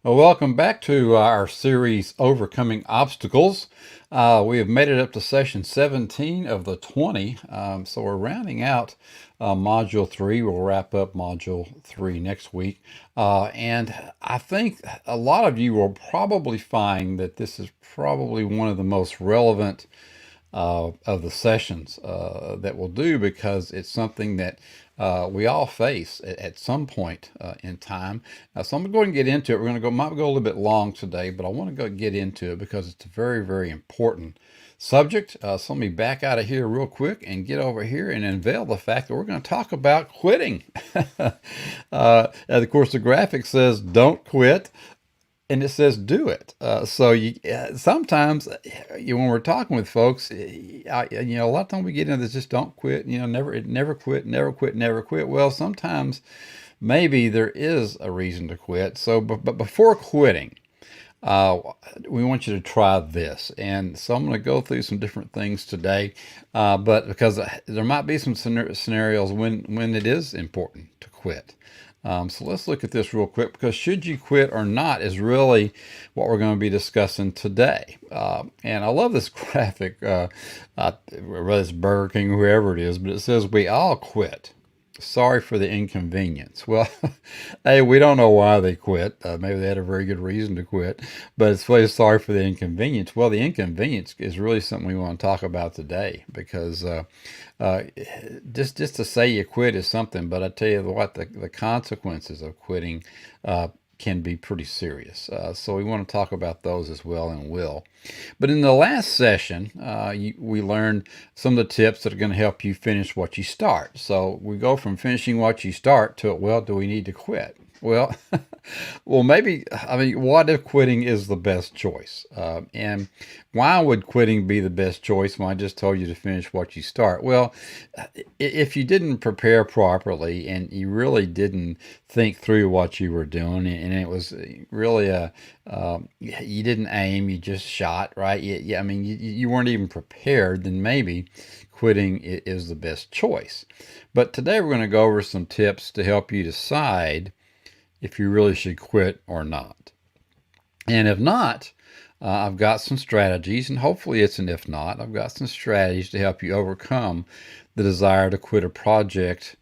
Well, welcome back to our series, Overcoming Obstacles. We have made it up to session 17 of the 20. So we're rounding out Module 3. We'll wrap up Module 3 next week. And I think a lot of you will probably find that this is probably one of the most relevant of the sessions that we'll do, because it's something that we all face at some point in time. So I'm going to get into it. We're going to might go a little bit long today, but I want to go get into it because it's a very, very important subject. So let me back out of here real quick and get over here and unveil the fact that we're going to talk about quitting. And of course, the graphic says don't quit, and it says do it. So sometimes when we're talking with folks, a lot of times we get into this, just don't quit. Never quit, never quit, never quit. Well, sometimes maybe there is a reason to quit. So, but before quitting, uh, we want you to try this. And so I'm going to go through some different things today, but because there might be some scenarios when it is important to quit. So let's look at this real quick, because should you quit or not is really what we're going to be discussing today. And I love this graphic, whether it's Burger King, whoever it is, but it says we all quit. Sorry for the inconvenience. Well, hey, we don't know why they quit. Maybe they had a very good reason to quit, but it's really sorry for the inconvenience. Well, the inconvenience is really something we want to talk about today, because uh, just to say you quit is something, but I tell you what, the consequences of quitting can be pretty serious. So we want to talk about those as well, and will. But in the last session, we learned some of the tips that are going to help you finish what you start. So we go from finishing what you start to, well, do we need to quit? Well, well, maybe, I mean, what if quitting is the best choice? And why would quitting be the best choice when I just told you to finish what you start? Well, if you didn't prepare properly and you really didn't think through what you were doing, and it was really you didn't aim, you just shot, right? I mean, you weren't even prepared, then maybe quitting is the best choice. But today we're going to go over some tips to help you decide if you really should quit or not. And if not, I've got some strategies, and hopefully it's an if not. I've got some strategies to help you overcome the desire to quit a project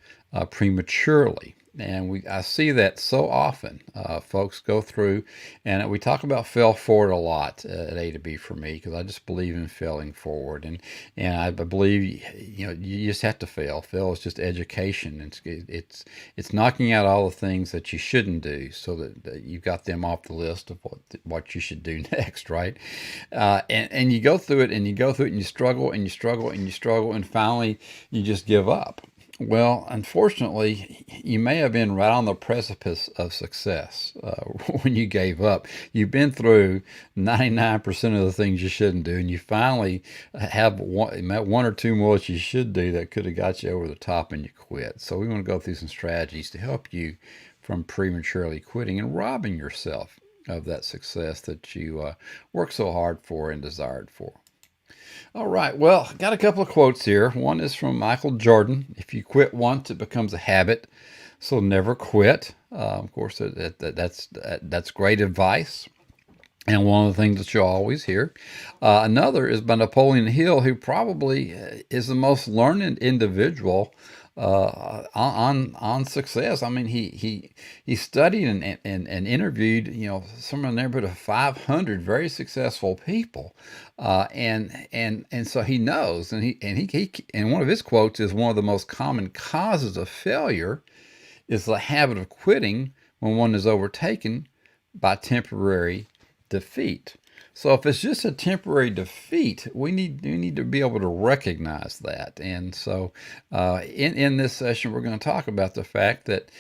prematurely. And I see that so often. Folks go through, and we talk about fail forward a lot at A to B for me, because I just believe in failing forward, and I believe you just have to fail. Fail is just education. It's knocking out all the things that you shouldn't do, so that you've got them off the list of what you should do next, right? And you go through it, and you go through it, and you struggle, and you struggle, and you struggle, and finally you just give up. Well, unfortunately, you may have been right on the precipice of success when you gave up. You've been through 99% of the things you shouldn't do, and you finally have one or two more that you should do that could have got you over the top, and you quit. So we want to go through some strategies to help you from prematurely quitting and robbing yourself of that success that you worked so hard for and desired for. All right. Well, got a couple of quotes here. One is from Michael Jordan. If you quit once, it becomes a habit. So never quit. Of course, that's great advice, and one of the things that you'll always hear. Another is by Napoleon Hill, who probably is the most learned individual on success. I mean, he studied and interviewed, somewhere in the neighborhood of 500 very successful people, and so he knows, and one of his quotes is, one of the most common causes of failure is the habit of quitting when one is overtaken by temporary defeat. So if it's just a temporary defeat, we need to be able to recognize that. And so in this session, we're going to talk about the fact that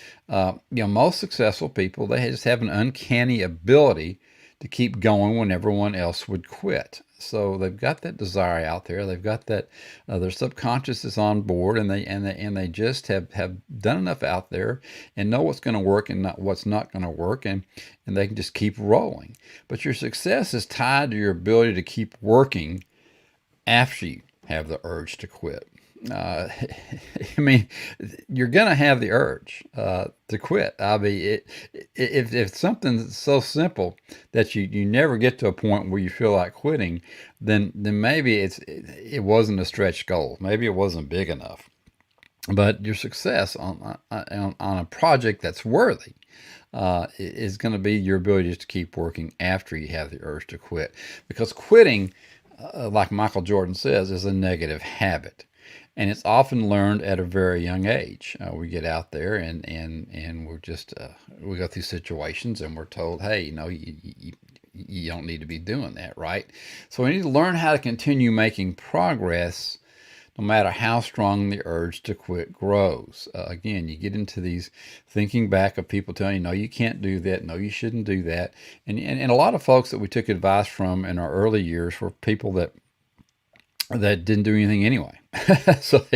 most successful people, they just have an uncanny ability to keep going when everyone else would quit. So they've got that desire out there. They've got that their subconscious is on board, and they just have done enough out there and know what's going to work and what's not going to work, and they can just keep rolling. But your success is tied to your ability to keep working after you have the urge to quit. uh, I mean, you're going to have the urge to quit. I mean, if something's so simple that you never get to a point where you feel like quitting, then maybe it wasn't a stretch goal. Maybe it wasn't big enough. But your success on a project that's worthy is going to be your ability just to keep working after you have the urge to quit. Because quitting, like Michael Jordan says, is a negative habit. And it's often learned at a very young age. We get out there and we're just, we go through situations and we're told, hey, you don't need to be doing that, right? So we need to learn how to continue making progress no matter how strong the urge to quit grows. Again, you get into these thinking back of people telling you, no, you can't do that. No, you shouldn't do that. And a lot of folks that we took advice from in our early years were people that didn't do anything anyway. So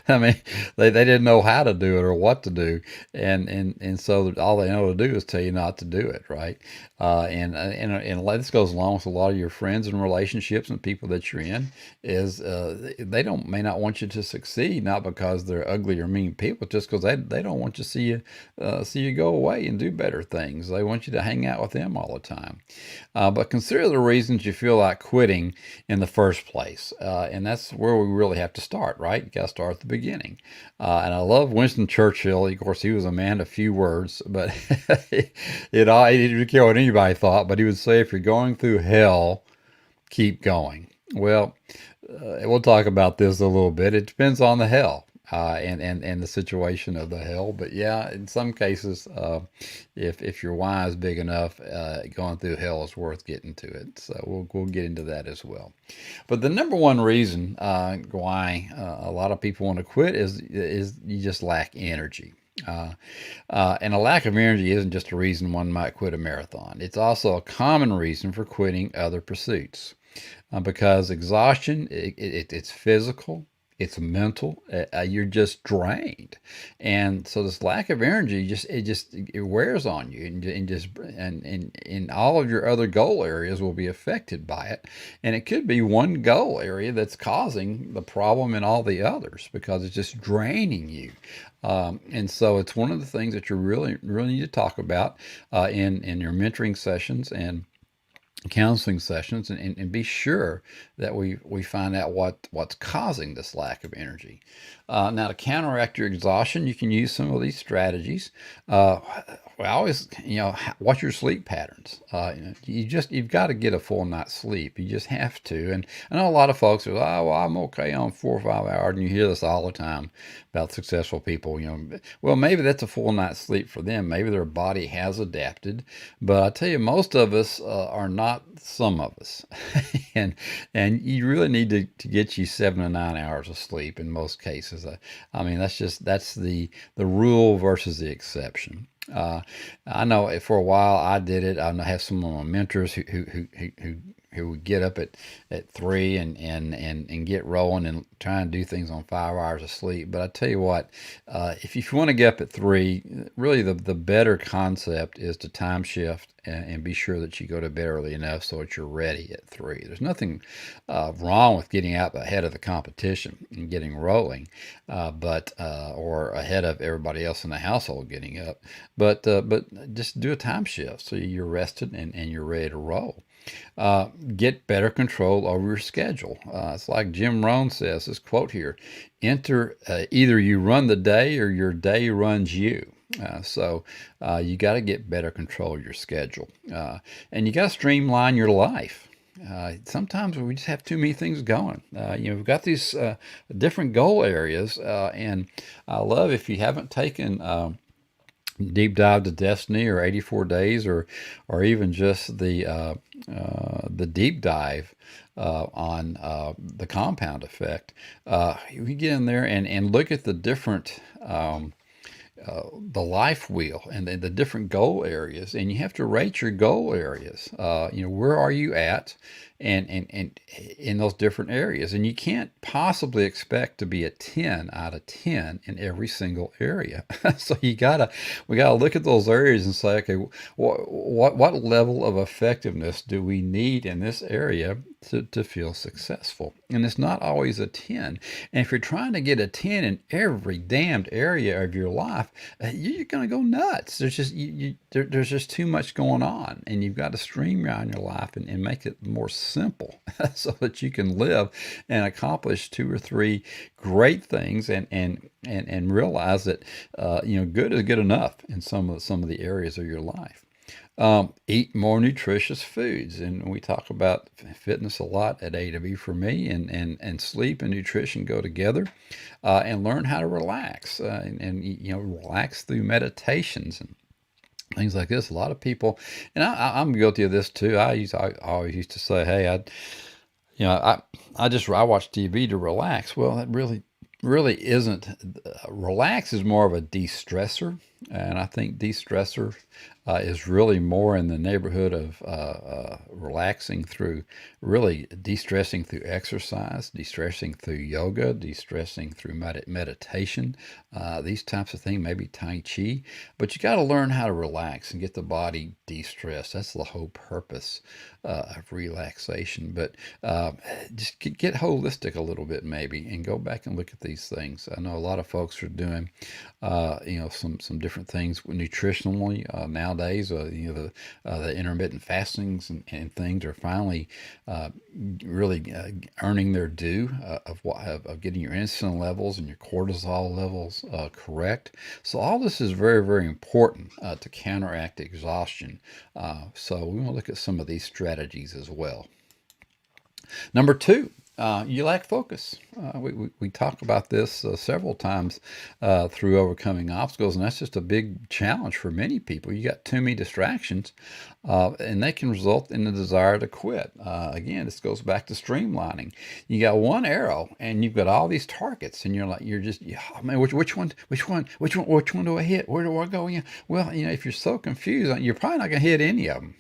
I mean, they didn't know how to do it or what to do, and so all they know to do is tell you not to do it, right? And this goes along with a lot of your friends and relationships and people that you're in. Is they don't may not want you to succeed, not because they're ugly or mean people, just because they don't want you to see you go away and do better things. They want you to hang out with them all the time. But consider the reasons you feel like quitting in the first place, and that's where we really have to start, right? You got to start at the beginning. And I love Winston Churchill. Of course, he was a man of few words, but he didn't care what anybody thought. But he would say, if you're going through hell, keep going. Well, we'll talk about this a little bit. It depends on the hell. And the situation of the hell, but yeah, in some cases, if your why is big enough, going through hell is worth getting to it. So we'll get into that as well. But the number one reason why a lot of people want to quit is you just lack energy. And a lack of energy isn't just a reason one might quit a marathon. It's also a common reason for quitting other pursuits, because exhaustion it's physical, it's mental. You're just drained, and so this lack of energy it wears on you, and all of your other goal areas will be affected by it. And it could be one goal area that's causing the problem in all the others because it's just draining you. And so it's one of the things that you really need to talk about in your mentoring sessions and counseling sessions, and be sure that we find out what's causing this lack of energy. Now, to counteract your exhaustion, you can use some of these strategies. I always, watch your sleep patterns. You've got to get a full night's sleep. You just have to. And I know a lot of folks are, oh, well, I'm okay on 4 or 5 hours, and you hear this all the time about successful people. Well, maybe that's a full night's sleep for them. Maybe their body has adapted, but I tell you, most of us are not some of us, and you really need to get you 7 to 9 hours of sleep in most cases. I mean, that's the rule versus the exception. I know for a while I did it. I have some of my mentors who would get up at 3 and get rolling and try and do things on 5 hours of sleep. But I tell you what, if you want to get up at 3, really the better concept is to time shift and be sure that you go to bed early enough so that you're ready at 3. There's nothing wrong with getting out ahead of the competition and getting rolling, but or ahead of everybody else in the household getting up. But just do a time shift so you're rested and you're ready to roll. Get better control over your schedule. It's like Jim Rohn says, this quote here: enter either you run the day or your day runs you. So you got to get better control of your schedule, and you got to streamline your life. Sometimes we just have too many things going. We've got these different goal areas, and I love, if you haven't taken Deep Dive to Destiny or 84 Days, or even just the deep dive on the compound effect, you get in there and look at the different the life wheel and the different goal areas, and you have to rate your goal areas. Where are you at, and in those different areas. And you can't possibly expect to be a 10 out of 10 in every single area. So we gotta look at those areas and say, okay, what level of effectiveness do we need in this area to feel successful? And it's not always a 10. And if you're trying to get a 10 in every damned area of your life, you're going to go nuts. There's just too much going on, and you've got to streamline your life and make it more simple so that you can live and accomplish two or three great things and realize that good is good enough in some of the areas of your life. Eat more nutritious foods. And we talk about fitness a lot at A to B for me, and sleep and nutrition go together. And learn how to relax, and relax through meditations and things like this. A lot of people, and I'm guilty of this too. I always used to say, hey, I watch TV to relax. Well, that really isn't. Relax is more of a de-stressor, and I think de-stressor is really more in the neighborhood of relaxing through, really de-stressing through exercise, de-stressing through yoga, de-stressing through meditation, these types of things, maybe Tai Chi. But you got to learn how to relax and get the body de-stressed. That's the whole purpose of relaxation. But just get holistic a little bit maybe, and go back and look at these things. I know a lot of folks are doing, some different things nutritionally nowadays. The intermittent fastings and things are finally really earning their due of getting your insulin levels and your cortisol levels correct. So all this is very, very important to counteract exhaustion. So we want to look at some of these strategies as well. Number two, you lack focus. We talk about this several times through overcoming obstacles, and that's just a big challenge for many people. You got too many distractions, and they can result in the desire to quit. Again, this goes back to streamlining. You got one arrow, and you've got all these targets, and you're just, oh, man, which one do I hit? Where do I go? Well, if you're so confused, you're probably not going to hit any of them.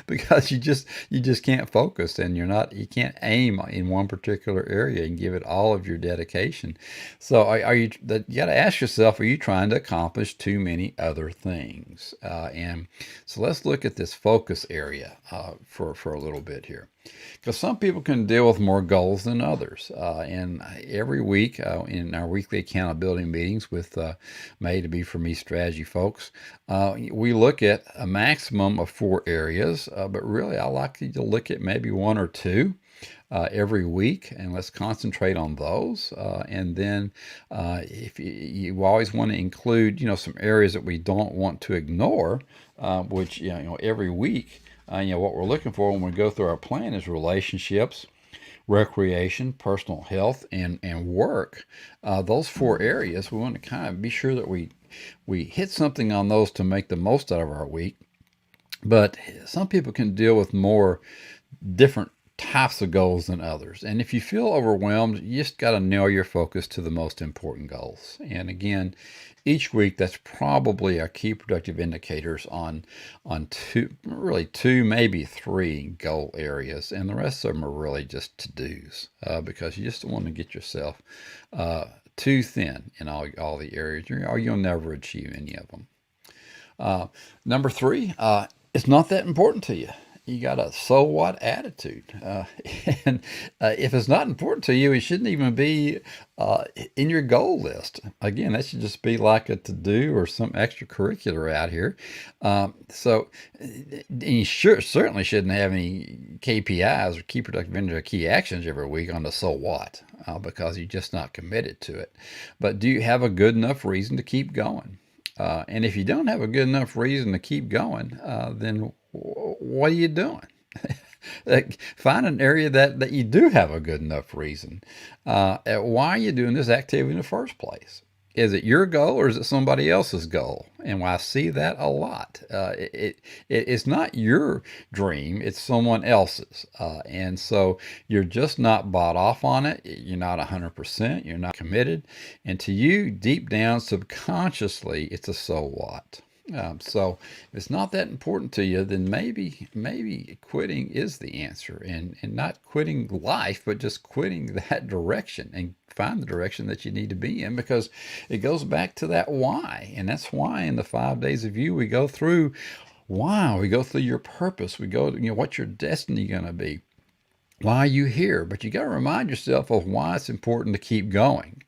Because you just can't focus, and you can't aim in one particular area and give it all of your dedication. So you got to ask yourself, are you trying to accomplish too many other things? And so let's look at this focus area for a little bit here, because some people can deal with more goals than others. And every week in our weekly accountability meetings with May to Be For Me strategy folks, we look at a maximum of 4 areas, but really I like to look at maybe 1 or 2 every week, and let's concentrate on those. And then if you always want to include, some areas that we don't want to ignore, which, every week, what we're looking for when we go through our plan is relationships, recreation, personal health, and work. Those 4 areas, we want to kind of be sure that we hit something on those to make the most out of our week. But some people can deal with more different types of goals than others. And if you feel overwhelmed, you just got to narrow your focus to the most important goals. And again, each week, that's probably our key productive indicators on 2, maybe 3 goal areas. And the rest of them are really just to-dos, because you just don't want to get yourself too thin in all the areas, or you'll never achieve any of them. Number 3, it's not that important to you. You got a so what attitude. And if it's not important to you, it shouldn't even be in your goal list. Again, that should just be like a to-do or some extracurricular out here. So you certainly shouldn't have any KPIs or key productive indicators or key actions every week on the so what, because you're just not committed to it. But do you have a good enough reason to keep going? And if you don't have a good enough reason to keep going, then what are you doing? Find an area that you do have a good enough reason. Why are you doing this activity in the first place? Is it your goal, or is it somebody else's goal? And I see that a lot. It's not your dream, it's someone else's. And so you're just not bought off on it. You're not 100%. You're not committed. And to you, deep down, subconsciously, it's a so what. So if it's not that important to you, then maybe quitting is the answer, and not quitting life, but just quitting that direction and find the direction that you need to be in, because it goes back to that why. And that's why in the 5 days of you we go through why, we go through your purpose, we go, what's your destiny going to be, why are you here? But you got to remind yourself of why it's important to keep going.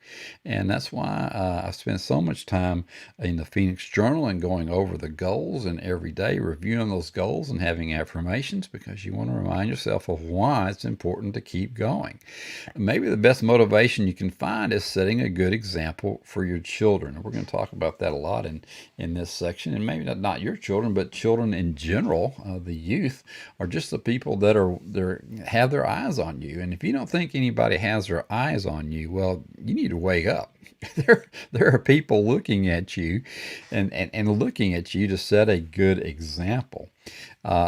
And that's why I spend so much time in the Phoenix Journal and going over the goals, and every day reviewing those goals and having affirmations, because you want to remind yourself of why it's important to keep going. Maybe the best motivation you can find is setting a good example for your children. And we're going to talk about that a lot in this section. And maybe not your children, but children in general. The youth are just the people that have their eyes on you. And if you don't think anybody has their eyes on you, well, you need to wake up. There are people looking at you and looking at you to set a good example.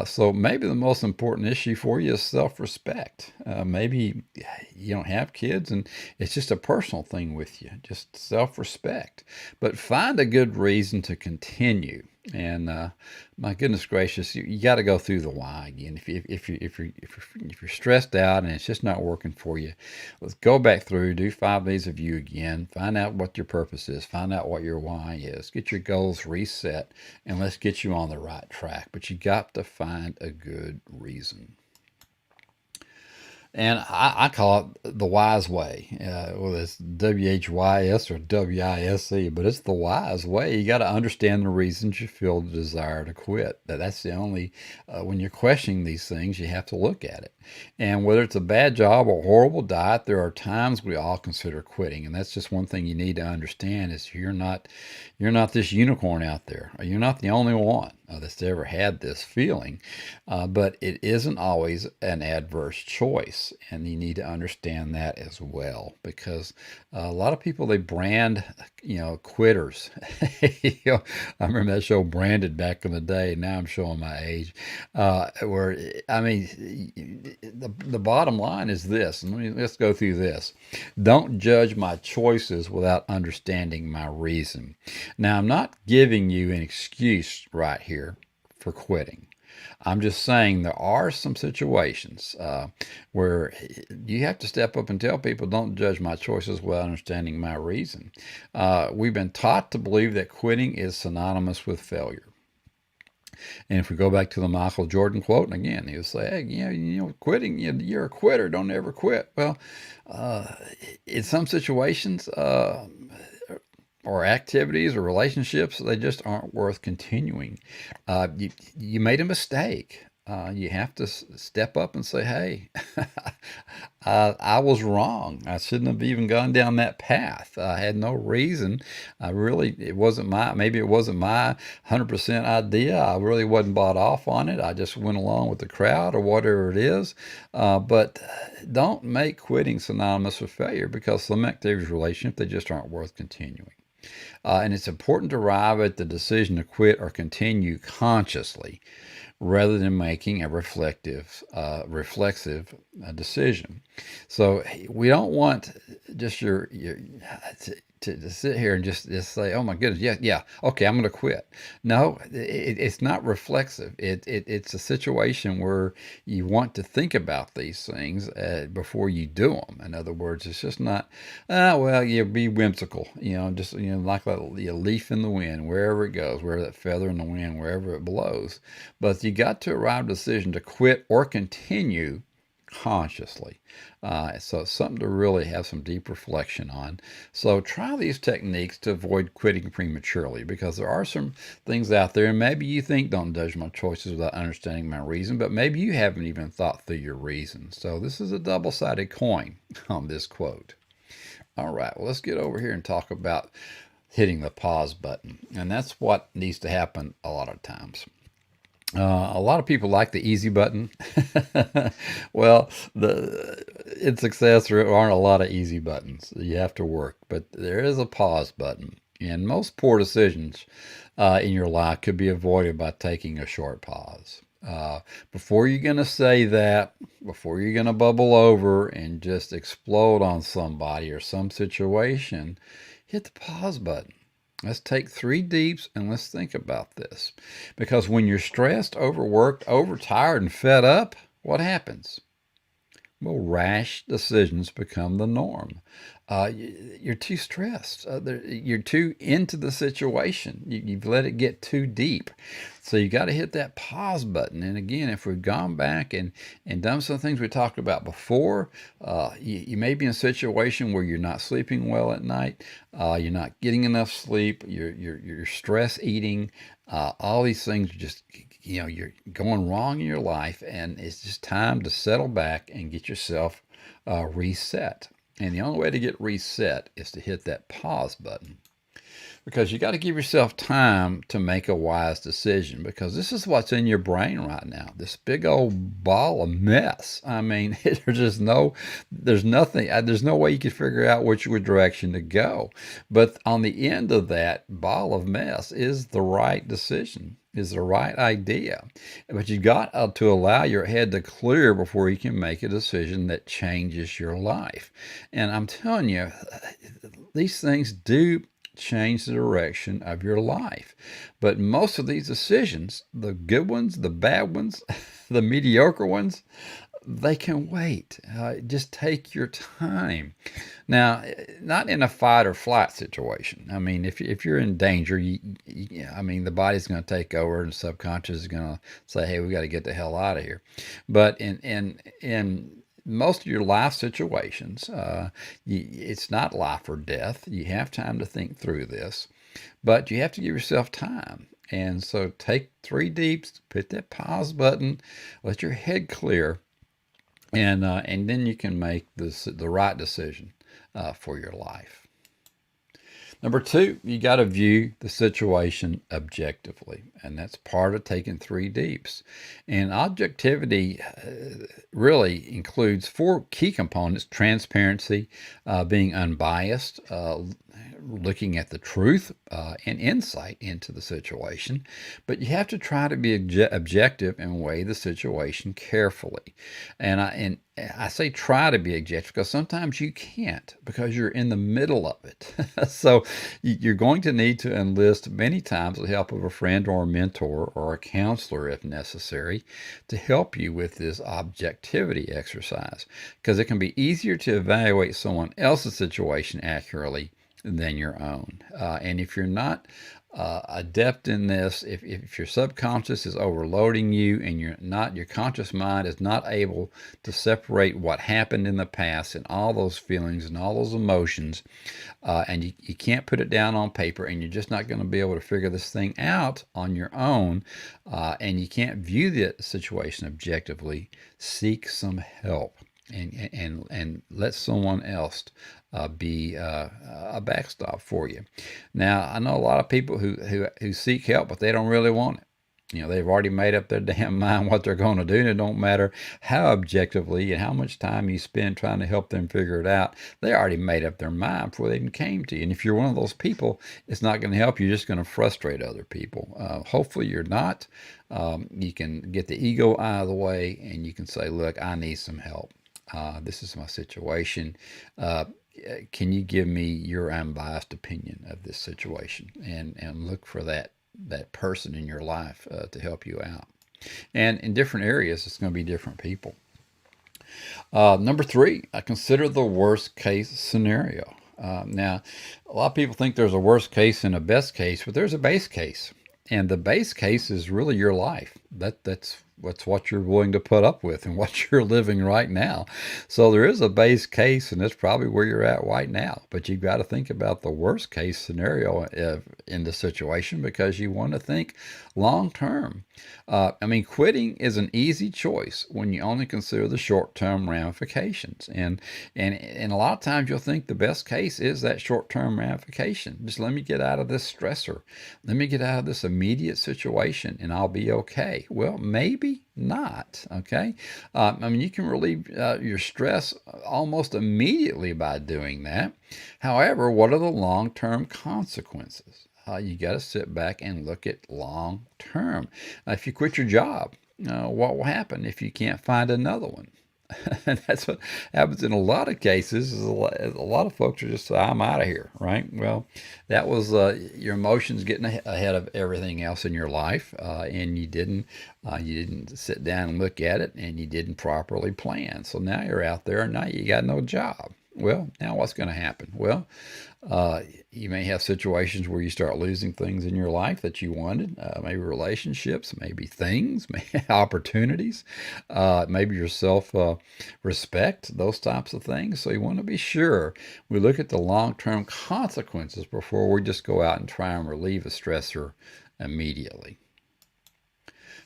So maybe the most important issue for you is self-respect. Maybe you don't have kids and it's just a personal thing with you, just self-respect. But find a good reason to continue. And my goodness gracious, you got to go through the why again. If you're stressed out and it's just not working for you, let's go back through, do 5 days of you again, find out what your purpose is, find out what your why is, get your goals reset, and let's get you on the right track. But you got to find a good reason. And I call it the wise way. Whether it's WHYS or WISE, but it's the wise way. You got to understand the reasons you feel the desire to quit. That's the only, when you're questioning these things, you have to look at it. And whether it's a bad job or horrible diet, there are times we all consider quitting. And that's just one thing you need to understand is you're not this unicorn out there. You're not the only one that's ever had this feeling, but it isn't always an adverse choice, and you need to understand that as well, because a lot of people, they brand quitters. I remember that show Branded back in the day. Now I'm showing my age. Where I mean, the bottom line is this, and let's go through this. Don't judge my choices without understanding my reason. Now, I'm not giving you an excuse right here for quitting. I'm just saying there are some situations where you have to step up and tell people, don't judge my choices without understanding my reason. We've been taught to believe that quitting is synonymous with failure. And if we go back to the Michael Jordan quote, and again, he would say, hey, quitting, you're a quitter, don't ever quit. Well, in some situations, or activities or relationships, they just aren't worth continuing. You made a mistake. You have to step up and say, hey, I was wrong. I shouldn't have even gone down that path. I had no reason. It wasn't maybe it wasn't my 100% idea. I really wasn't bought off on it. I just went along with the crowd or whatever it is. But don't make quitting synonymous with failure, because some activities, relationships, they just aren't worth continuing. And it's important to arrive at the decision to quit or continue consciously, rather than making a reflexive decision. So we don't want just to sit here and just say, oh my goodness, yeah, okay, I'm going to quit. No, it's not reflexive. It's a situation where you want to think about these things before you do them. In other words, it's just not, well, you be whimsical, just, like a leaf in the wind, wherever it goes, wherever that feather in the wind, wherever it blows. But you got to arrive at a decision to quit or continue consciously. So it's something to really have some deep reflection on. So try these techniques to avoid quitting prematurely, because there are some things out there, and maybe you think don't judge my choices without understanding my reason, but maybe you haven't even thought through your reason. So this is a double-sided coin on this quote. All right, well, let's get over here and talk about hitting the pause button. And that's what needs to happen a lot of times. A lot of people like the easy button. Well, in success, there aren't a lot of easy buttons. You have to work, but there is a pause button. And most poor decisions in your life could be avoided by taking a short pause. Before you're going to say that, before you're going to bubble over and just explode on somebody or some situation, hit the pause button. Let's take 3 deeps and let's think about this. Because when you're stressed, overworked, overtired, and fed up, what happens? Well, rash decisions become the norm. You're too stressed. You're too into the situation. You've let it get too deep. So you got to hit that pause button. And again, if we've gone back and done some things we talked about before, you may be in a situation where you're not sleeping well at night. You're not getting enough sleep. You're stress eating. All these things are just, you're going wrong in your life, and it's just time to settle back and get yourself reset. And the only way to get reset is to hit that pause button, because you got to give yourself time to make a wise decision, because this is what's in your brain right now, this big old ball of mess. I mean, there's nothing, there's no way you can figure out which direction to go. But on the end of that ball of mess is the right decision, is the right idea. But you got to allow your head to clear before you can make a decision that changes your life. And I'm telling you, these things do change the direction of your life. But most of these decisions, the good ones, the bad ones, the mediocre ones, they can wait. Just take your time. Now, not in a fight or flight situation. I mean, if you're in danger, I mean, the body's going to take over, and the subconscious is going to say, "Hey, we got to get the hell out of here." But in most of your life situations, it's not life or death. You have time to think through this, but you have to give yourself time. And so take 3 deeps, hit that pause button, let your head clear, and then you can make the right decision for your life. Number 2, you got to view the situation objectively, and that's part of taking 3 deeps. And objectivity really includes 4 key components: transparency, being unbiased, looking at the truth and insight into the situation. But you have to try to be objective and weigh the situation carefully. And I say try to be objective because sometimes you can't, because you're in the middle of it. So you're going to need to enlist many times the help of a friend or a mentor or a counselor if necessary to help you with this objectivity exercise, because it can be easier to evaluate someone else's situation accurately than your own. And if you're not adept in this, if your subconscious is overloading you and your conscious mind is not able to separate what happened in the past and all those feelings and all those emotions, and you can't put it down on paper, and you're just not going to be able to figure this thing out on your own, and you can't view the situation objectively, seek some help. And let someone else be a backstop for you. Now, I know a lot of people who seek help, but they don't really want it. They've already made up their damn mind what they're going to do, and it don't matter how objectively and how much time you spend trying to help them figure it out. They already made up their mind before they even came to you. And if you're one of those people, it's not going to help. You're just going to frustrate other people. Hopefully you're not. You can get the ego out of the way, and you can say, "Look, I need some help. This is my situation. Can you give me your unbiased opinion of this situation?" And look for that person in your life to help you out. And in different areas, it's going to be different people. Number 3, I consider the worst case scenario. Now, a lot of people think there's a worst case and a best case, but there's a base case. And the base case is really your life. That's what you're willing to put up with and what you're living right now. So there is a base case, and that's probably where you're at right now. But you've got to think about the worst case scenario in the situation, because you want to think long term. I mean, quitting is an easy choice when you only consider the short term ramifications. And a lot of times you'll think the best case is that short term ramification. Just let me get out of this stressor. Let me get out of this immediate situation and I'll be okay. Well, maybe not. Okay. I mean, you can relieve your stress almost immediately by doing that. However, what are the long term consequences? You got to sit back and look at long term. If you quit your job, what will happen if you can't find another one? And that's what happens in a lot of cases. Is a lot of folks are just, I'm out of here, right? Well, that was your emotions getting ahead of everything else in your life, and you didn't sit down and look at it, and you didn't properly plan. So now you're out there, and now you got no job. Well, now what's going to happen? Well, uh, you may have situations where you start losing things in your life that you wanted, maybe relationships, maybe things, maybe opportunities, maybe your self respect, those types of things. So you want to be sure we look at the long term consequences before we just go out and try and relieve a stressor immediately.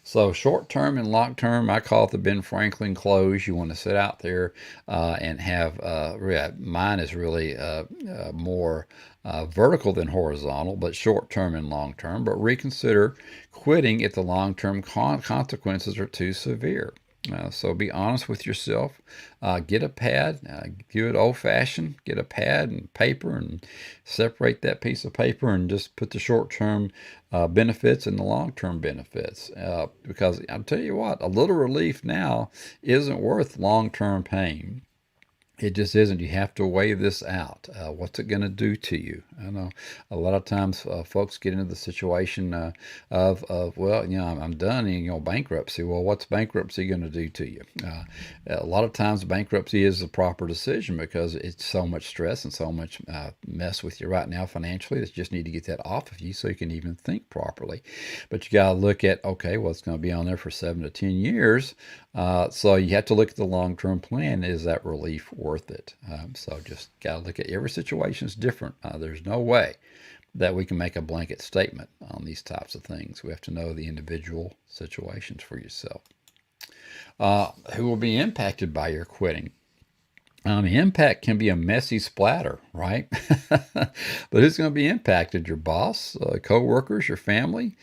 So short term and long term, I call it the Ben Franklin close. You want to sit out there and have mine is really more vertical than horizontal, but short term and long term. But reconsider quitting if the long term consequences are too severe. So be honest with yourself. Get a pad, do it old fashioned. Get a pad and paper and separate that piece of paper and just put the short term benefits and the long term benefits. Because I'll tell you what, a little relief now isn't worth long term pain. It just isn't. You have to weigh this out. What's it going to do to you? I know a lot of times folks get into the situation of well, I'm done in bankruptcy. Well, what's bankruptcy going to do to you? A lot of times bankruptcy is the proper decision because it's so much stress and so much mess with you right now financially that you just need to get that off of you so you can even think properly. But you got to look at, okay, well, it's going to be on there for 7 to 10 years. So you have to look at the long-term plan. Is that relief worth it? So just got to look at every situation is different. There's no way that we can make a blanket statement on these types of things. We have to know the individual situations for yourself. Who will be impacted by your quitting? Impact can be a messy splatter, right? But who's going to be impacted? Your boss, co-workers, your family,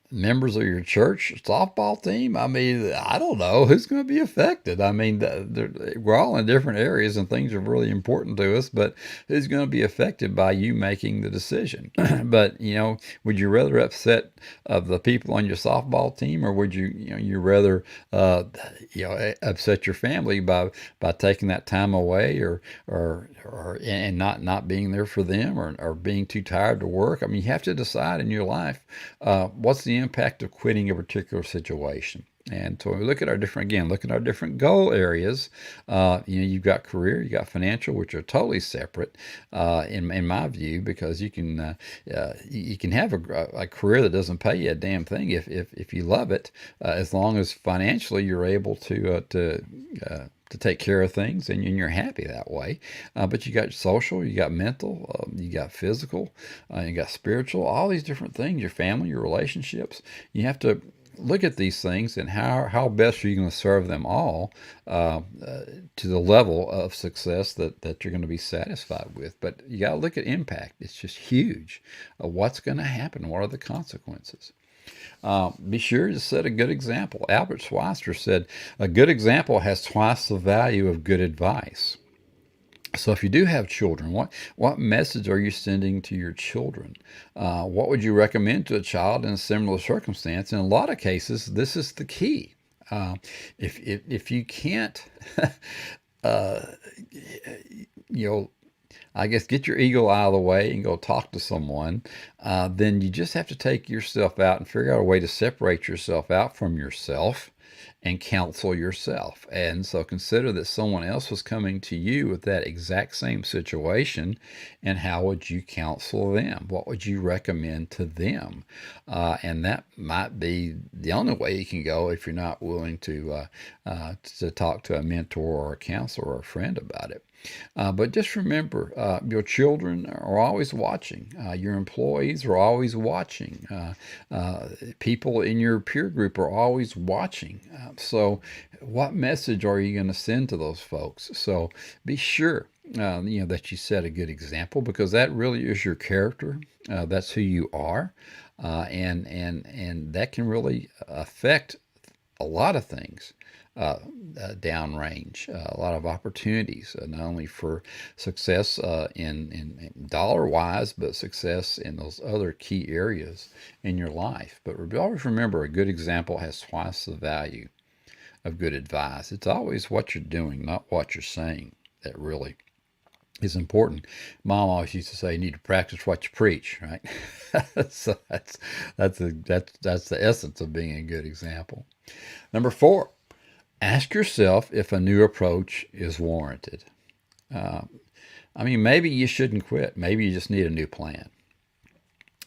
members of your church softball team. I mean, I don't know who's going to be affected. I mean, we're all in different areas and things are really important to us, but who's going to be affected by you making the decision? But, would you rather upset the people on your softball team, or would you rather, upset your family by taking that time away, or and not being there for them, or being too tired to work? I mean, you have to decide in your life what's the impact of quitting a particular situation. And so we look at our different goal areas. You've got career, you got financial, which are totally separate, in my view, because you can have a career that doesn't pay you a damn thing if you love it, as long as financially you're able to take care of things and you're happy that way. But you got social, you got mental, you got physical, you got spiritual, all these different things, your family, your relationships. You have to look at these things and how best are you going to serve them all to the level of success that you're going to be satisfied with. But you got to look at impact. It's just huge. What's going to happen? What are the consequences? Be sure to set a good example. Albert Schweitzer said, a good example has twice the value of good advice. So if you do have children, what message are you sending to your children? What would you recommend to a child in a similar circumstance? In a lot of cases, this is the key. If you can't, uh, you know, I guess get your ego out of the way and go talk to someone, then you just have to take yourself out and figure out a way to separate yourself out from yourself and counsel yourself. And so consider that someone else was coming to you with that exact same situation, and how would you counsel them? What would you recommend to them? And that might be the only way you can go if you're not willing to talk to a mentor or a counselor or a friend about it. But just remember, your children are always watching. Your employees are always watching. People in your peer group are always watching. So what message are you going to send to those folks? So be sure that you set a good example, because that really is your character. That's who you are. And that can really affect a lot of things downrange, a lot of opportunities, not only for success in dollar wise, but success in those other key areas in your life. But always remember, a good example has twice the value of good advice. It's always what you're doing, not what you're saying, that really is important. Mom always used to say, "You need to practice what you preach," right? So that's the essence of being a good example. Number 4, ask yourself if a new approach is warranted. Uh, maybe you shouldn't quit. Maybe you just need a new plan.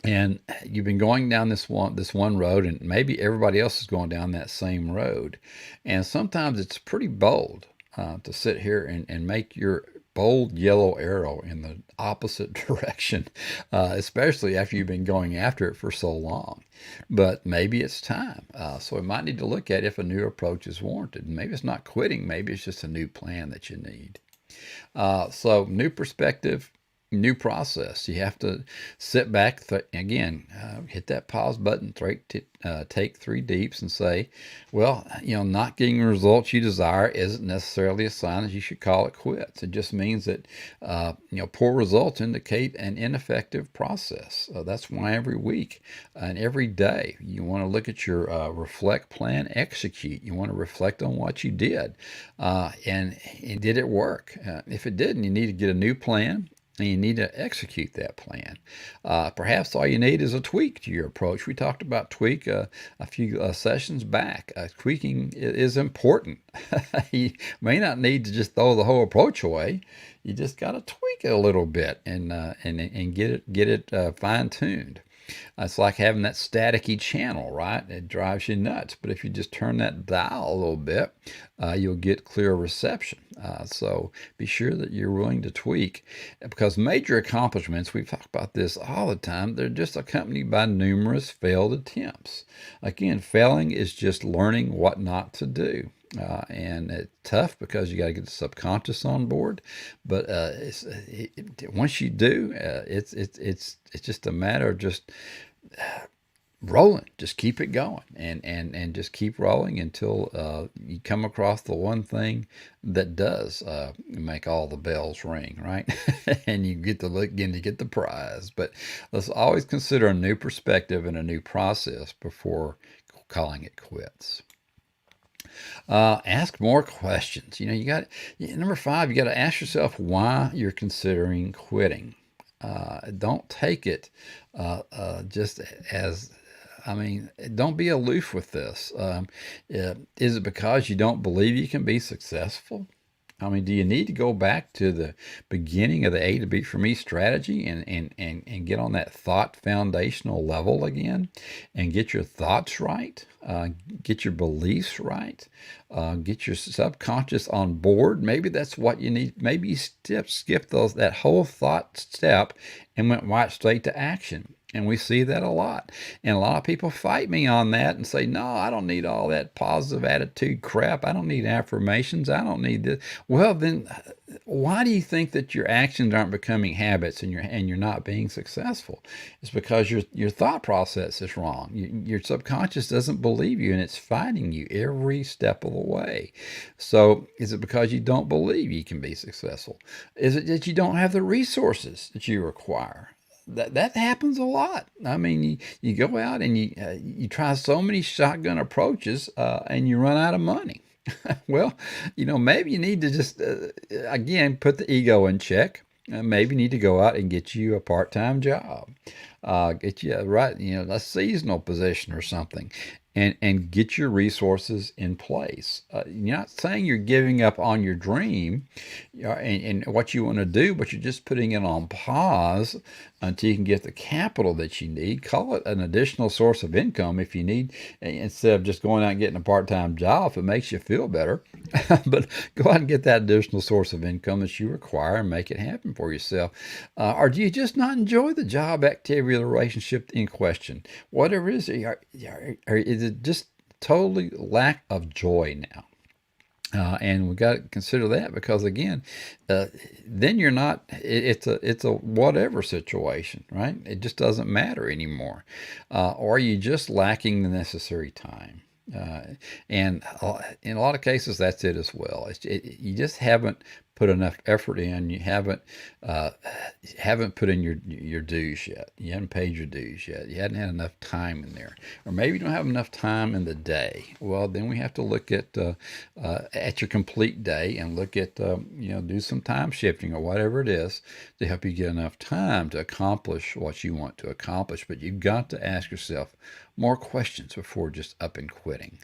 And you've been going down this one road, and maybe everybody else is going down that same road. And sometimes it's pretty bold to sit here and make your bold yellow arrow in the opposite direction, especially after you've been going after it for so long. But maybe it's time. So we might need to look at if a new approach is warranted. Maybe it's not quitting. Maybe it's just a new plan that you need. So new perspective, new process. You have to sit back again, hit that pause button, take 3 deeps, and say, well, not getting the results you desire isn't necessarily a sign that you should call it quits. It just means that poor results indicate an ineffective process. That's why every week and every day you want to look at your reflect, plan, execute. You want to reflect on what you did, and did it work? If it didn't, you need to get a new plan, and you need to execute that plan. Perhaps all you need is a tweak to your approach. We talked about tweak a few sessions back. Tweaking is important. You may not need to just throw the whole approach away. You just got to tweak it a little bit and get it fine tuned. It's like having that staticky channel, right? It drives you nuts. But if you just turn that dial a little bit, you'll get clear reception. So be sure that you're willing to tweak, because major accomplishments, we've talked about this all the time, they're just accompanied by numerous failed attempts. Again, failing is just learning what not to do. And it's tough because you got to get the subconscious on board. But once you do, it's just a matter of just rolling. Just keep it going, and just keep rolling until you come across the one thing that does make all the bells ring, right? And you get the prize. But let's always consider a new perspective and a new process before calling it quits. Ask more questions. Number 5, you got to ask yourself why you're considering quitting. Don't take it just as, don't be aloof with this. Is it because you don't believe you can be successful? Do you need to go back to the beginning of the A to B for me strategy and get on that thought foundational level again and get your thoughts right, get your beliefs right, get your subconscious on board? Maybe that's what you need. Maybe you skip that whole thought step and went right straight to action. And we see that a lot. And a lot of people fight me on that and say, no, I don't need all that positive attitude crap. I don't need affirmations. I don't need this. Well, then why do you think that your actions aren't becoming habits and you're not being successful? It's because your thought process is wrong. Your subconscious doesn't believe you, and it's fighting you every step of the way. So is it because you don't believe you can be successful? Is it that you don't have the resources that you require? That happens a lot. You go out and you try so many shotgun approaches, and you run out of money. Well, maybe you need to just again put the ego in check. Maybe you need to go out and get you a part-time job, get you a seasonal position or something, and get your resources in place. You're not saying you're giving up on your dream and what you want to do, but you're just putting it on pause until you can get the capital that you need. Call it an additional source of income if you need, instead of just going out and getting a part-time job if it makes you feel better. But go out and get that additional source of income that you require and make it happen for yourself. Or do you just not enjoy the job, activity, or the relationship in question? Whatever it is, is it just totally lack of joy now? And we got to consider that, because again, then you're not. It's a whatever situation, right? It just doesn't matter anymore, or are you just lacking the necessary time? And in a lot of cases, that's it as well. You just haven't put enough effort in. You uh, haven't put in your dues yet. You haven't paid your dues yet. You hadn't had enough time in there, or maybe you don't have enough time in the day. Well, then we have to look at your complete day and look at do some time shifting or whatever it is to help you get enough time to accomplish what you want to accomplish. But you've got to ask yourself more questions before just up and quitting.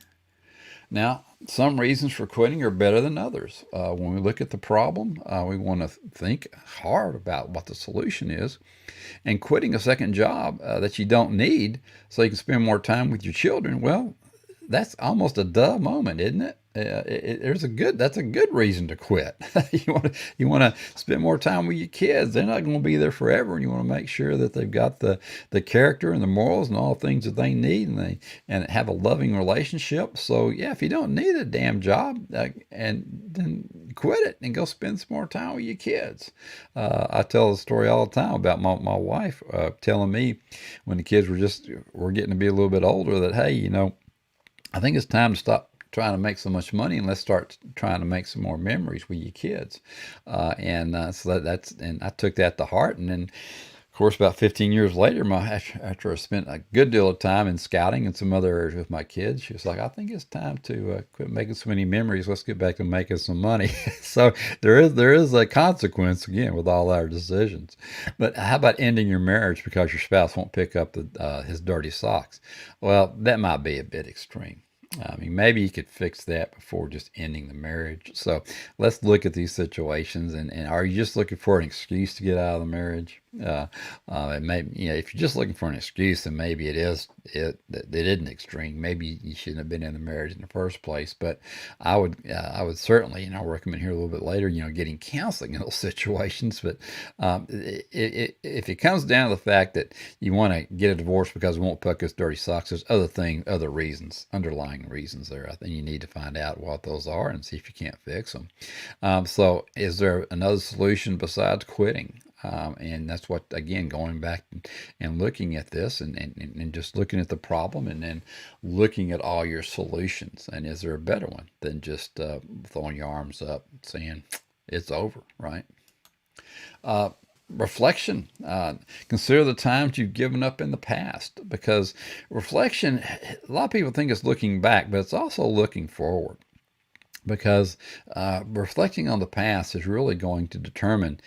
Now, some reasons for quitting are better than others. When we look at the problem, we want to think hard about what the solution is. And quitting a second job that you don't need so you can spend more time with your children, well, that's almost a duh moment, isn't it? That's a good reason to quit. You want to spend more time with your kids. They're not going to be there forever, and you want to make sure that they've got the character and the morals and all the things that they need, and have a loving relationship. So yeah, if you don't need a damn job, and then quit it and go spend some more time with your kids. I tell the story all the time about my wife telling me when the kids were getting to be a little bit older that, hey, I think it's time to stop trying to make so much money and let's start trying to make some more memories with your kids. So and I took that to heart. And then, of course, about 15 years later, after I spent a good deal of time in scouting and some other areas with my kids, she was like, I think it's time to quit making so many memories. Let's get back to making some money. So there is a consequence, again, with all our decisions. But how about ending your marriage because your spouse won't pick up his dirty socks? Well, that might be a bit extreme. I mean, maybe you could fix that before just ending the marriage. So let's look at these situations. And are you just looking for an excuse to get out of the marriage? It may, if you're just looking for an excuse, then maybe it isn't extreme. Maybe you shouldn't have been in the marriage in the first place. But I would certainly, recommend here a little bit later, getting counseling in those situations. But if it comes down to the fact that you want to get a divorce because we won't pick us dirty socks, there's other reasons, underlying reasons there. I think you need to find out what those are and see if you can't fix them. So is there another solution besides quitting? And that's what, again, going back and looking at this and just looking at the problem and then looking at all your solutions. And is there a better one than just throwing your arms up saying it's over, right? Reflection. Consider the times you've given up in the past, because reflection, a lot of people think it's looking back, but it's also looking forward, because reflecting on the past is really going to determine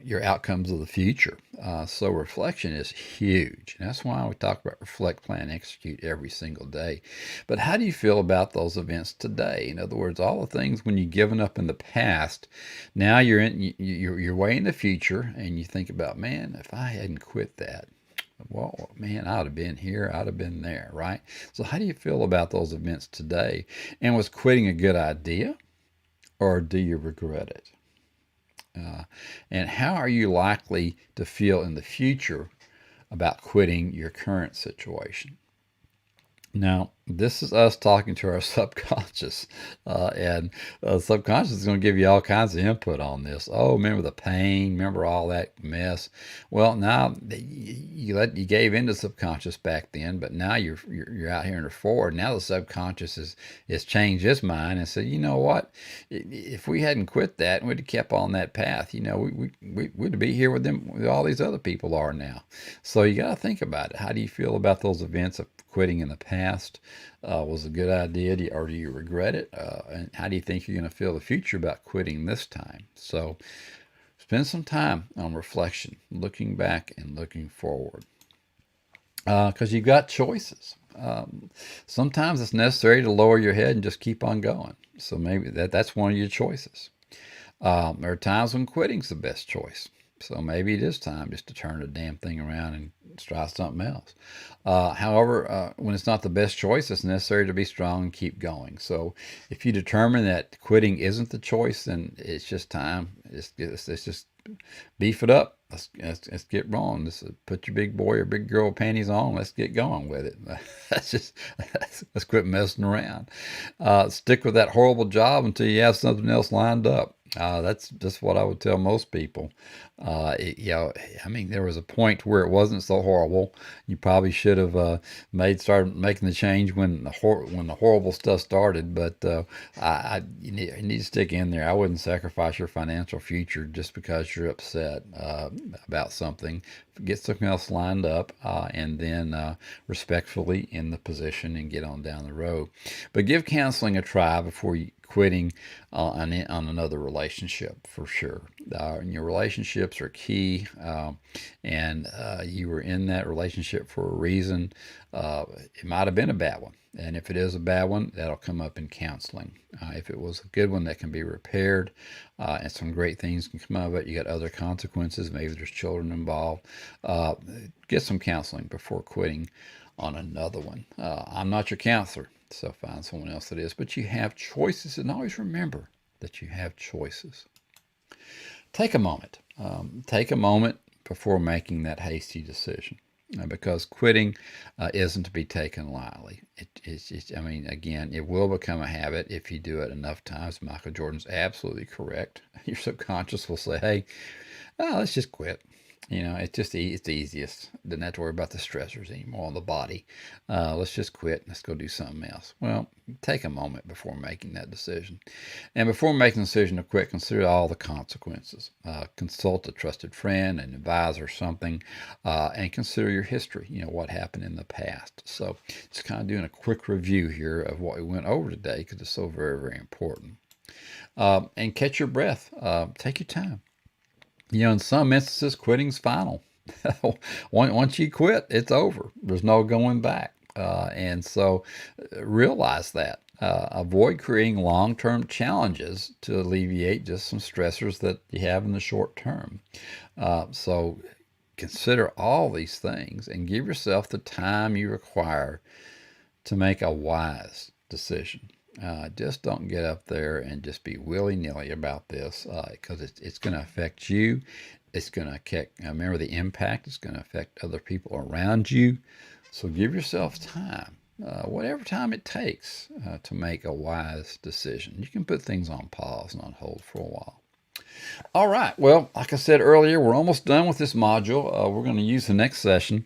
your outcomes of the future. So reflection is huge. And that's why we talk about reflect, plan, execute every single day. But how do you feel about those events today? In other words, all the things when you've given up in the past, now you're way in the future, and you think about, man, if I hadn't quit that, well, man, I'd have been here, I'd have been there, right? So how do you feel about those events today? And was quitting a good idea, or do you regret it? And how are you likely to feel in the future about quitting your current situation? Now, this is us talking to our subconscious, and subconscious is going to give you all kinds of input on this. Oh, remember the pain? Remember all that mess? Well, now you gave into subconscious back then, but now you're out here in the forward. Now the subconscious has changed its mind and said, you know what? If we hadn't quit that and we'd have kept on that path, we'd be here with them, with all these other people are now. So you got to think about it. How do you feel about those events of quitting in the past? Was a good idea, or do you regret it? And how do you think you're going to feel the future about quitting this time? So spend some time on reflection, looking back and looking forward, because you've got choices. Sometimes it's necessary to lower your head and just keep on going. So maybe that's one of your choices. There are times when quitting's the best choice. So maybe it is time just to turn the damn thing around and try something else. However, when it's not the best choice, it's necessary to be strong and keep going. So if you determine that quitting isn't the choice, then it's just time. It's just beef it up. Let's get rolling. Put your big boy or big girl panties on. Let's get going with it. Let's quit messing around. Stick with that horrible job until you have something else lined up. That's what I would tell most people. I mean, there was a point where it wasn't so horrible. You probably should have started making the change when when the horrible stuff started. But you need to stick in there. I wouldn't sacrifice your financial future just because you're upset about something. Get something else lined up, and then respectfully in the position and get on down the road. But give counseling a try before you quitting on another relationship for sure. Your relationships are key, and you were in that relationship for a reason. It might have been a bad one, and if it is a bad one, that'll come up in counseling. If it was a good one, that can be repaired, and some great things can come out of it. You got other consequences. Maybe there's children involved. Get some counseling before quitting on another one. I'm not your counselor, so find someone else that is. But you have choices, and always remember that you have choices. Take a moment. Take a moment before making that hasty decision. Because quitting isn't to be taken lightly. I mean, again, it will become a habit if you do it enough times. Michael Jordan's absolutely correct. Your subconscious will say, hey, let's just quit. It's the easiest. Doesn't have to worry about the stressors anymore on the body. Let's just quit. Let's go do something else. Well, take a moment before making that decision. And before making the decision to quit, consider all the consequences. Consult a trusted friend, an advisor, or something, and consider your history, what happened in the past. So just kind of doing a quick review here of what we went over today because it's so very, very important. And catch your breath. Take your time. In some instances, quitting's final. Once you quit, it's over. There's no going back. And so realize that. Avoid creating long term challenges to alleviate just some stressors that you have in the short term. So consider all these things and give yourself the time you require to make a wise decision. Just don't get up there and just be willy-nilly about this because it's going to affect you. It's going to remember the impact. It's going to affect other people around you. So give yourself time, whatever time it takes to make a wise decision. You can put things on pause and on hold for a while. All right. Well, like I said earlier, we're almost done with this module. We're going to use the next session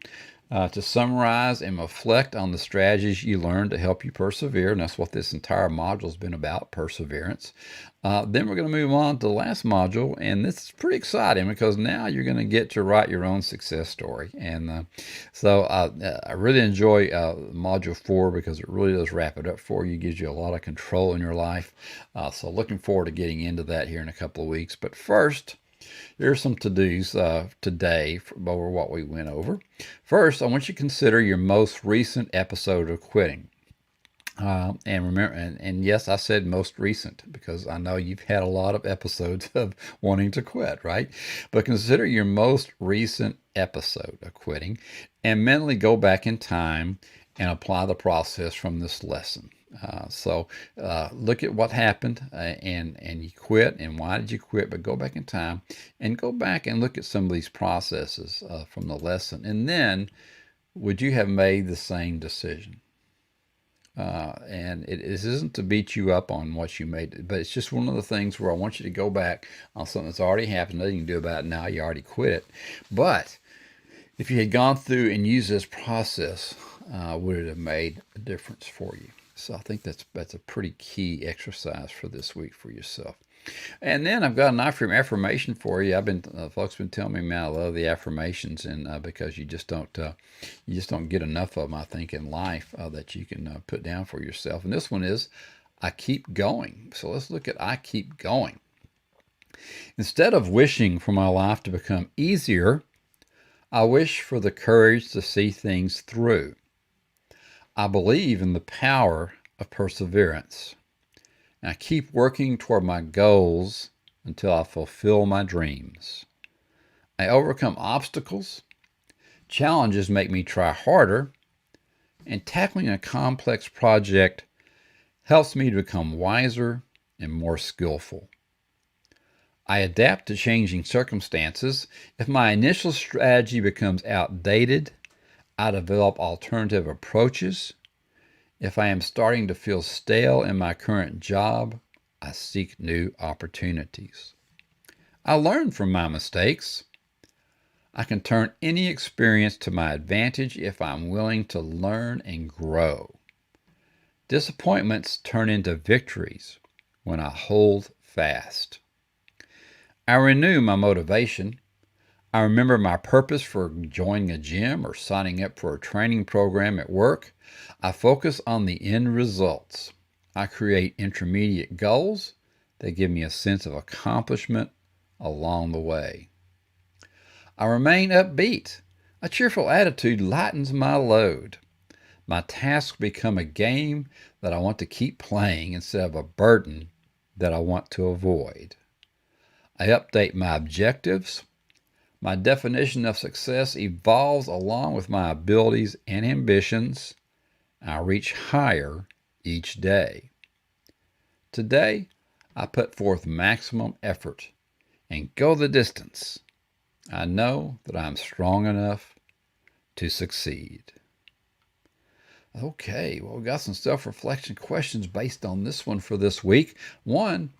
to summarize and reflect on the strategies you learned to help you persevere. And that's what this entire module has been about, perseverance. Then we're going to move on to the last module. And this is pretty exciting because now you're going to get to write your own success story. And so I really enjoy module 4 because it really does wrap it up for you, gives you a lot of control in your life. So looking forward to getting into that here in a couple of weeks. But first, here's some to-dos today over what we went over. First, I want you to consider your most recent episode of quitting. And remember, and yes, I said most recent because I know you've had a lot of episodes of wanting to quit, right? But consider your most recent episode of quitting and mentally go back in time and apply the process from this lesson. So look at what happened and you quit and why did you quit, but go back in time and go back and look at some of these processes from the lesson. And then would you have made the same decision? And it isn't to beat you up on what you made, but it's just one of the things where I want you to go back on something that's already happened, nothing you can do about it now, you already quit it. But if you had gone through and used this process, would it have made a difference for you? So I think that's a pretty key exercise for this week for yourself. And then I've got an affirmation for you. Folks been telling me, man, I love the affirmations, and because you just don't get enough of them, I think, in life that you can put down for yourself. And this one is, I keep going. So let's look at I keep going. Instead of wishing for my life to become easier, I wish for the courage to see things through. I believe in the power of perseverance. And I keep working toward my goals until I fulfill my dreams. I overcome obstacles. Challenges make me try harder. And tackling a complex project helps me to become wiser and more skillful. I adapt to changing circumstances. If my initial strategy becomes outdated, I develop alternative approaches. If I am starting to feel stale in my current job, I seek new opportunities. I learn from my mistakes. I can turn any experience to my advantage if I'm willing to learn and grow. Disappointments turn into victories when I hold fast. I renew my motivation. I remember my purpose for joining a gym or signing up for a training program at work. I focus on the end results. I create intermediate goals that give me a sense of accomplishment along the way. I remain upbeat. A cheerful attitude lightens my load. My tasks become a game that I want to keep playing instead of a burden that I want to avoid. I update my objectives. My definition of success evolves along with my abilities and ambitions. I reach higher each day. Today, I put forth maximum effort and go the distance. I know that I'm strong enough to succeed. Okay, well, we got some self-reflection questions based on this one for this week. One,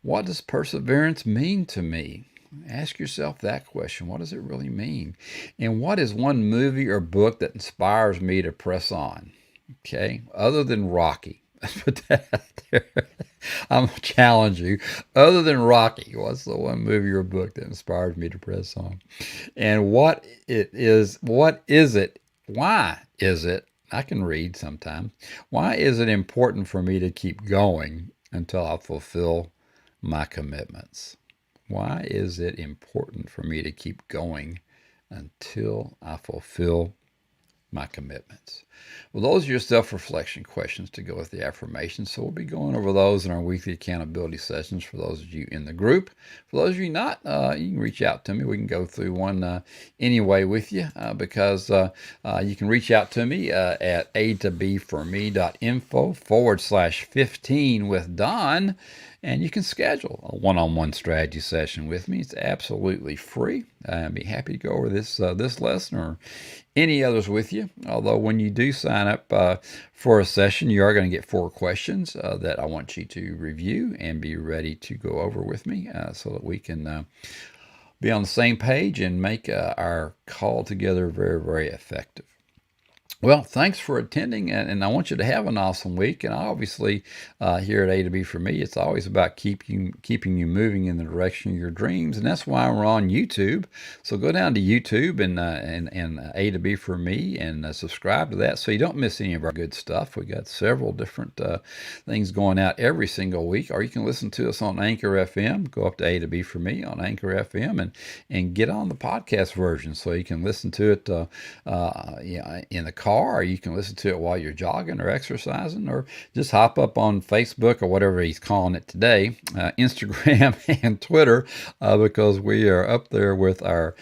what does perseverance mean to me? Ask yourself that question. What does it really mean? And what is one movie or book that inspires me to press on? Okay, other than Rocky. Let's put that out there. I'm gonna challenge you. Other than Rocky, what's the one movie or book that inspires me to press on? And what is it? Why is it? I can read sometimes. Why is it important for me to keep going until I fulfill my commitments? Why is it important for me to keep going until I fulfill my commitments? Well, those are your self-reflection questions to go with the affirmations. So we'll be going over those in our weekly accountability sessions for those of you in the group. For those of you not, you can reach out to me. We can go through one anyway with you because you can reach out to me at a2bforme.info/15 with Don. And you can schedule a one-on-one strategy session with me. It's absolutely free. I'd be happy to go over this lesson or any others with you. Although when you do sign up for a session, you are going to get 4 questions that I want you to review and be ready to go over with me so that we can be on the same page and make our call together very, very effective. Well, thanks for attending, and I want you to have an awesome week. And obviously, here at A to B for me, it's always about keeping you moving in the direction of your dreams, and that's why we're on YouTube. So go down to YouTube and A to B for me, and subscribe to that so you don't miss any of our good stuff. We got several different things going out every single week, or you can listen to us on Anchor FM. Go up to A to B for me on Anchor FM and get on the podcast version so you can listen to it in the car, or you can listen to it while you're jogging or exercising, or just hop up on Facebook or whatever he's calling it today, Instagram and Twitter, because we are up there with our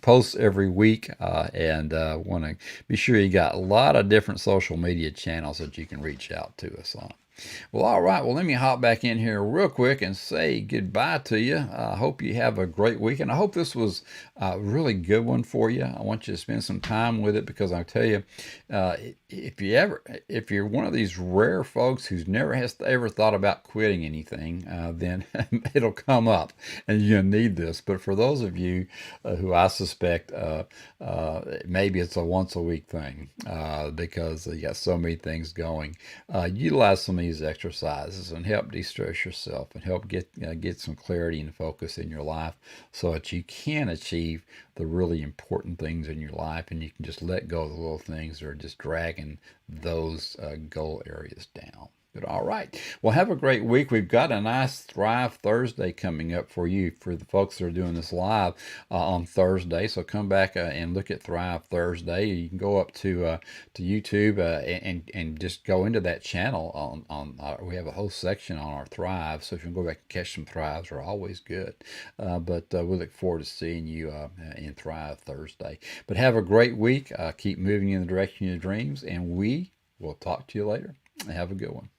posts every week, and want to be sure you got a lot of different social media channels that you can reach out to us on. Well, all right. Well, let me hop back in here real quick and say goodbye to you. I hope you have a great weekend. I hope this was a really good one for you. I want you to spend some time with it because I tell you, if you're one of these rare folks who's never has ever thought about quitting anything, then it'll come up and you're gonna need this. But for those of you who I suspect maybe it's a once a week thing because you got so many things going, utilize some of these exercises and help de-stress yourself and help get some clarity and focus in your life so that you can achieve the really important things in your life, and you can just let go of the little things that are just dragging those goal areas down. But all right. Well, have a great week. We've got a nice Thrive Thursday coming up for you, for the folks that are doing this live on Thursday. So come back and look at Thrive Thursday. You can go up to YouTube and just go into that channel. We have a whole section on our Thrive. So if you can go back and catch some Thrives, are always good. But we look forward to seeing you in Thrive Thursday. But have a great week. Keep moving in the direction of your dreams, and we will talk to you later. Have a good one.